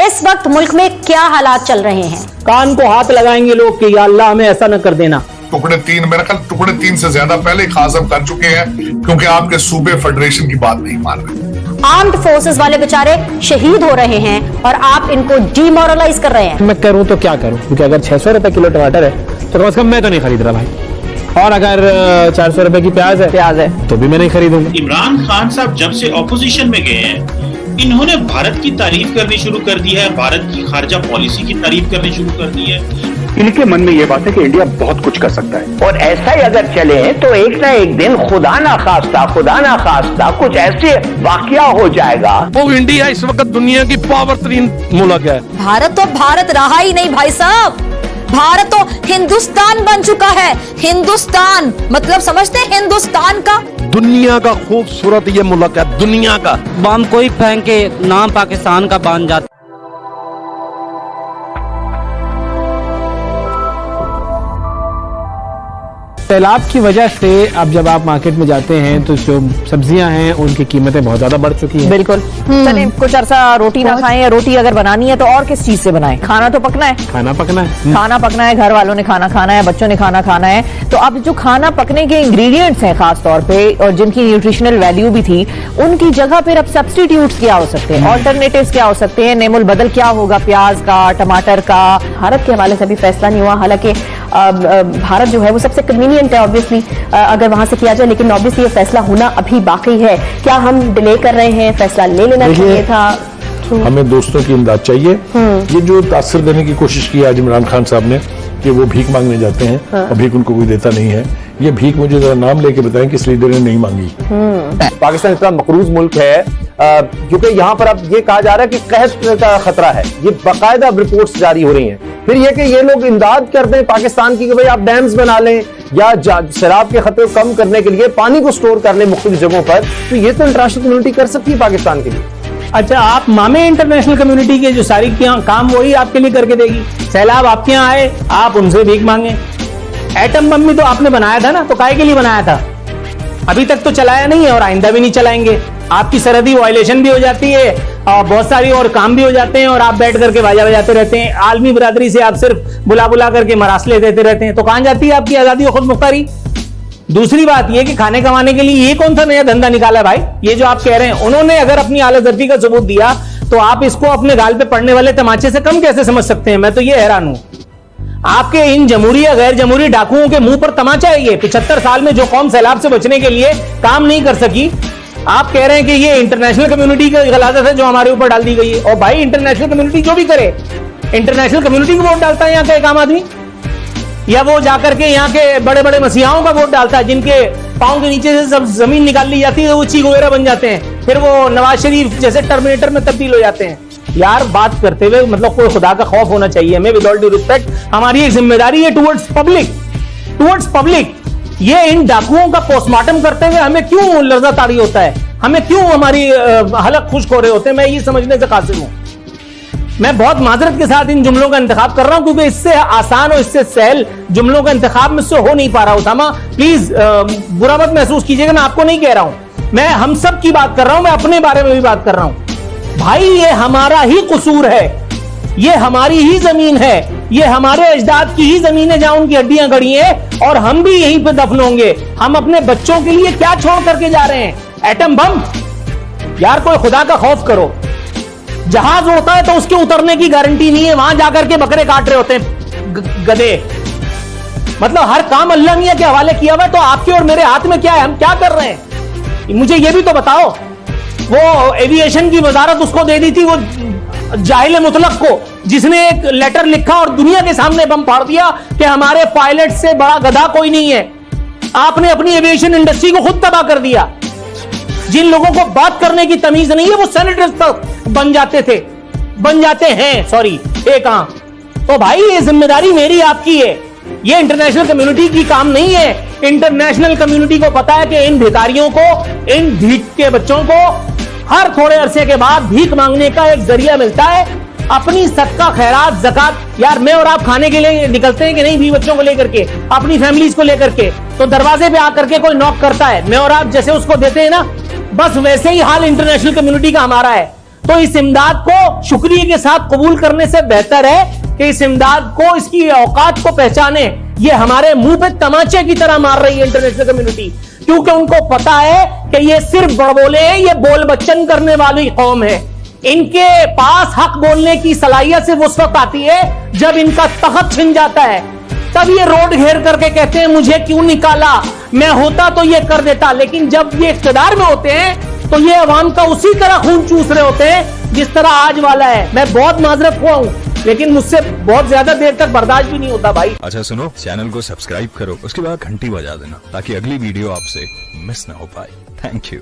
इस वक्त मुल्क में क्या हालात चल रहे हैं? कान को हाथ लगाएंगे लोग कि या अल्लाह हमें ऐसा न कर देना। टुकड़े तीन, मेरा ख्याल टुकड़े तीन से ज्यादा पहले खासम कर चुके हैं, क्योंकि आपके सूबे फेडरेशन की बात नहीं मान रहे। आर्म्ड फोर्सेस वाले बेचारे शहीद हो रहे हैं और आप इनको डीमोरलाइज कर रहे हैं। मैं करूं तो क्या करूं, क्योंकि अगर 600 रुपए किलो टमाटर है तो कम से कम मैं तो नहीं खरीद रहा भाई, और अगर 400 रुपए की प्याज है तो भी मैं नहीं खरीदूंगा। इमरान खान साहब जब से ऑपोजिशन में गए हैं, इन्होंने भारत की तारीफ करनी शुरू कर दी है, भारत की खारजा पॉलिसी की तारीफ करनी शुरू कर दी है। इनके मन में ये बात है कि इंडिया बहुत कुछ कर सकता है, और ऐसा ही अगर चले तो एक ना एक दिन खुदा ना खास्ता कुछ ऐसे वाकया हो जाएगा। वो इंडिया इस वक्त दुनिया की पावर तरीन मुल्क है। भारत तो भारत रहा ही नहीं भाई साहब, भारत तो हिंदुस्तान बन चुका है। हिंदुस्तान मतलब समझते हैं, हिंदुस्तान का दुनिया का खूबसूरत ये मुल्क है, दुनिया का। बम कोई फेंक के नाम पाकिस्तान का बन जाता। सैलाब की वजह से अब जब आप मार्केट में जाते हैं तो जो सब्जियां हैं उनकी कीमतें बहुत ज्यादा बढ़ चुकी हैं। बिल्कुल। चलिए कुछ अरसा रोटी ना खाएं, या रोटी अगर बनानी है तो और किस चीज से बनाएं? खाना तो पकना है, खाना पकना है, घर वालों ने खाना खाना है, बच्चों ने खाना खाना है। तो अब जो खाना पकने के इंग्रेडिएंट्स हैं खास तौर पे, और जिनकी न्यूट्रिशनल वैल्यू भी थी, उनकी जगह पर अब सब्स्टिट्यूट्स क्या हो सकते हैं, ऑल्टरनेटिव्स क्या हो सकते हैं, नेमुल बदल क्या होगा प्याज का, टमाटर का? भारत के हवाले से अभी फैसला नहीं हुआ, हालांकि भारत जो है वो सबसे कन्वीनियंट है ऑब्वियसली अगर वहां से किया जाए, लेकिन ऑब्वियसली ये फैसला होना अभी बाकी है। क्या हम डिले कर रहे हैं? फैसला ले लेना चाहिए था। हमें दोस्तों की इमदाद चाहिए। ये जो तासर देने की कोशिश की आज इमरान खान साहब ने कि वो भीख मांगने जाते हैं, और भीख उनको कोई देता नहीं है, ये भीख मुझे जरा नाम लेके बताएं कि इस लीडर ने नहीं मांगी। पाकिस्तान इतना मकरूज मुल्क है क्योंकि यहाँ पर अब ये कहा जा रहा है कि कहत का खतरा है, ये बाकायदा रिपोर्ट्स जारी हो रही हैं। फिर ये कि ये लोग इमदाद करते हैं पाकिस्तान की कि भाई आप डैम्स बना लें या शराब के खतरे को कम करने के लिए पानी को स्टोर कर लें मुख्तलिफ जगहों पर, तो ये तो इंटरनेशनल कम्युनिटी कर सकती है पाकिस्तान के लिए। अच्छा, आप मामे इंटरनेशनल कम्युनिटी के जो सारी काम वही आपके लिए करके देगी। सैलाब आपके यहाँ आए, आप उनसे भीख मांगे। एटम बम भी तो आपने बनाया था ना, तो काहे के लिए बनाया था? अभी तक तो चलाया नहीं है और आइंदा भी नहीं चलाएंगे। आपकी सरहदी वायलेशन भी हो जाती है और बहुत सारी और काम भी हो जाते हैं, और आप बैठ करके बाजा बजाते रहते हैं। आलमी बरादरी से आप सिर्फ बुला करके मरासले देते रहते हैं, तो कहां जाती है आपकी आजादी और खुद मुख्तारी? दूसरी बात यह कि खाने कमाने के लिए ये कौन सा नया धंधा निकाला है भाई? ये जो आप कह रहे हैं, उन्होंने अगर अपनी आलादर्दी का सबूत दिया तो आप इसको अपने गाल पे पड़ने वाले तमाचे से कम कैसे समझ सकते हैं? मैं तो ये हैरान हूं। आपके इन जमहूरी या गैर जमहूरी डाकुओं के मुंह पर तमाचा है ये। 75 साल में जो कौम सैलाब से बचने के लिए काम नहीं कर सकी, आप कह रहे हैं कि ये इंटरनेशनल कम्युनिटी की गलाजत है जो हमारे ऊपर डाल दी गई है। और भाई इंटरनेशनल कम्युनिटी जो भी करे, इंटरनेशनल कम्युनिटी को वोट डालता है यहाँ का एक आम आदमी, या वो जाकर के यहाँ के बड़े बड़े मसीहाओं का वोट डालता है जिनके पांव के नीचे से सब जमीन निकाल ली जाती है, वो चीख वगैरह बन जाते हैं, फिर वो नवाज शरीफ जैसे टर्मिनेटर में तब्दील हो जाते हैं। यार बात करते हुए मतलब कोई खुदा का खौफ होना चाहिए हमें। विद ऑल ड्यू रिस्पेक्ट, हमारी एक जिम्मेदारी है टुवर्ड्स पब्लिक। ये इन डाकुओं का पोस्टमार्टम करते हुए हमें क्यों लर्जा ताड़ी होता है? हमें क्यों हमारी हलक खुश्क हो रहे होते हैं? मैं ये समझने से कासिर हूं। मैं बहुत माजरत के साथ इन जुमलों का इंतखाब कर रहा हूं, क्योंकि इससे आसान और इससे सहल जुमलों का इंतखाब मुझसे हो नहीं पा रहा। उसामा प्लीज बुरा मत महसूस कीजिएगा, मैं आपको नहीं कह रहा हूं, मैं हम सब की बात कर रहा हूं, मैं अपने बारे में भी बात कर रहा हूं। भाई ये हमारा ही कसूर है, ये हमारी ही जमीन है, ये हमारे अजदाद की ही जमीन है जहां उनकी हड्डियां गड़ी हैं, और हम भी यहीं पे दफन होंगे। हम अपने बच्चों के लिए क्या छोड़ करके जा रहे हैं? Atom bomb? यार कोई खुदा का खौफ करो। जहाज उड़ता है तो उसके उतरने की गारंटी नहीं है, वहां जाकर के बकरे काट रहे होते हैं गधे। मतलब हर काम अल्लाह मियां के हवाले किया हुआ है, तो आपके और मेरे हाथ में क्या है? हम क्या कर रहे हैं? मुझे ये भी तो बताओ। वो एविएशन की वजारत उसको दे दी थी, वो जाहिल मुतलक को, जिसने एक लेटर लिखा और दुनिया के सामने बम फाड़ दिया कि हमारे पायलट से बड़ा गधा कोई नहीं है। आपने अपनी एविएशन इंडस्ट्री को खुद तबाह कर दिया। जिन लोगों को बात करने की तमीज नहीं है वो सेनेटर्स तक बन जाते हैं सॉरी एक आम। तो भाई ये जिम्मेदारी मेरी आपकी है, ये इंटरनेशनल कम्युनिटी की काम नहीं है। इंटरनेशनल कम्युनिटी को पता है कि इन भिखारियों को, इन भीख के बच्चों को हर थोड़े अरसे के बाद भीख मांगने का एक जरिया मिलता है। अपनी सदका खैरात ज़कात, यार मैं और आप खाने के लिए निकलते हैं कि नहीं भी बच्चों को लेकर के, अपनी फैमिलीज को लेकर के, तो दरवाजे पे आकर के कोई नॉक करता है, मैं और आप जैसे उसको देते हैं ना, बस वैसे ही हाल इंटरनेशनल कम्युनिटी का हमारा है। तो इस इमदाद को शुक्रिया के साथ कबूल करने से बेहतर है कि इस इमदाद को, इसकी औकात को पहचाने। ये हमारे मुंह पे तमाचे की तरह मार रही है इंटरनेशनल कम्युनिटी, क्योंकि उनको पता है कि ये सिर्फ बड़बोले हैं, ये बोल बच्चन करने वाली कौम है। इनके पास हक बोलने की सलाहियत सिर्फ उस वक्त आती है जब इनका तख्त छिन जाता है, तब ये रोड घेर करके कहते हैं मुझे क्यों निकाला, मैं होता तो ये कर देता। लेकिन जब ये इख्तिदार में होते हैं तो ये अवाम का उसी तरह खून चूस रहे होते हैं जिस तरह आज वाला है। मैं बहुत माजरत हुआ हूं, लेकिन मुझसे बहुत ज्यादा देर तक बर्दाश्त भी नहीं होता भाई। अच्छा सुनो, चैनल को सब्सक्राइब करो, उसके बाद घंटी बजा देना ताकि अगली वीडियो आपसे मिस ना हो पाए। Thank you.